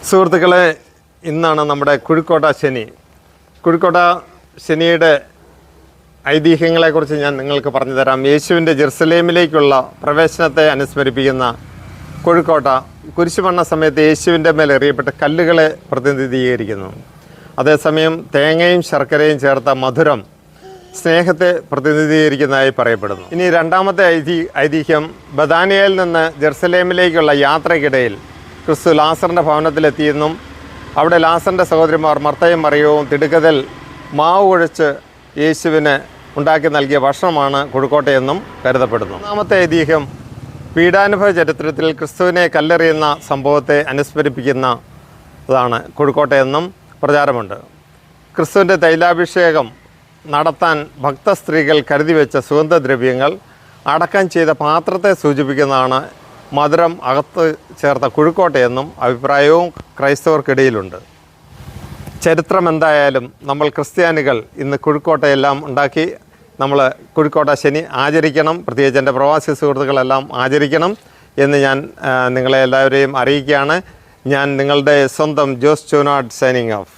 സുഹൃത്തുക്കളെ, ഇന്നാണ് നമ്മുടെ കുഴിക്കോട്ട ശനി. കുഴിക്കോട്ട ശനിയുടെ ഐതിഹ്യങ്ങളെക്കുറിച്ച് ഞാൻ നിങ്ങൾക്ക് പറഞ്ഞു തരാം. യേശുവിൻ്റെ ജെറുസലേമിലേക്കുള്ള പ്രവേശനത്തെ അനുസ്മരിപ്പിക്കുന്ന കോഴിക്കോട്ട കുരിശുമരണ സമയത്ത് യേശുവിൻ്റെ മേൽ എറിയപ്പെട്ട കല്ലുകളെ പ്രതിനിധീകരിക്കുന്നു. അതേസമയം തേങ്ങയും ശർക്കരയും ചേർത്ത മധുരം സ്നേഹത്തെ പ്രതിനിധീകരിക്കുന്നതായി പറയപ്പെടുന്നു. ഇനി രണ്ടാമത്തെ ഐതിഹ്യം, ബഥാനിയയിൽ നിന്ന് ജെറുസലേമിലേക്കുള്ള യാത്രയ്ക്കിടയിൽ ക്രിസ്തു ലാസറിൻ്റെ ഭവനത്തിലെത്തിയെന്നും അവിടെ ലാസറിൻ്റെ സഹോദരിമാർ മർത്തയും മറിയവും തിടുക്കത്തിൽ മാവ് കുഴച്ച് യേശുവിന് ഉണ്ടാക്കി നൽകിയ ഭക്ഷണമാണ് കുഴിക്കോട്ടയെന്നും കരുതപ്പെടുന്നു. മൂന്നാമത്തെ ഐതിഹ്യം, പീഡാനുഭവ ചരിത്രത്തിൽ ക്രിസ്തുവിനെ കല്ലെറിയുന്ന സംഭവത്തെ അനുസ്മരിപ്പിക്കുന്നതാണ് കുഴിക്കോട്ടയെന്നും പ്രചാരമുണ്ട്. ക്രിസ്തുവിൻ്റെ തൈലാഭിഷേകം നടത്താൻ ഭക്തസ്ത്രീകൾ കരുതി വെച്ച സുഗന്ധദ്രവ്യങ്ങൾ അടക്കം ചെയ്ത പാത്രത്തെ സൂചിപ്പിക്കുന്നതാണ് മധുരം അകത്ത് ചേർത്ത കുഴിക്കോട്ടയെന്നും അഭിപ്രായവും ക്രൈസ്തവർക്കിടയിലുണ്ട്. ചരിത്രം എന്തായാലും നമ്മൾ ക്രിസ്ത്യാനികൾ ഇന്ന് കുഴിക്കോട്ടയെല്ലാം ഉണ്ടാക്കി നമ്മൾ കുഴിക്കോട്ട ശനി ആചരിക്കണം. പ്രത്യേകിച്ച് എൻ്റെ പ്രവാസി സുഹൃത്തുക്കളെല്ലാം ആചരിക്കണം എന്ന് ഞാൻ നിങ്ങളെ എല്ലാവരെയും അറിയിക്കുകയാണ്. ഞാൻ നിങ്ങളുടെ സ്വന്തം ജോസ് ചൂനാട് സൈനിങ് ഓഫ്.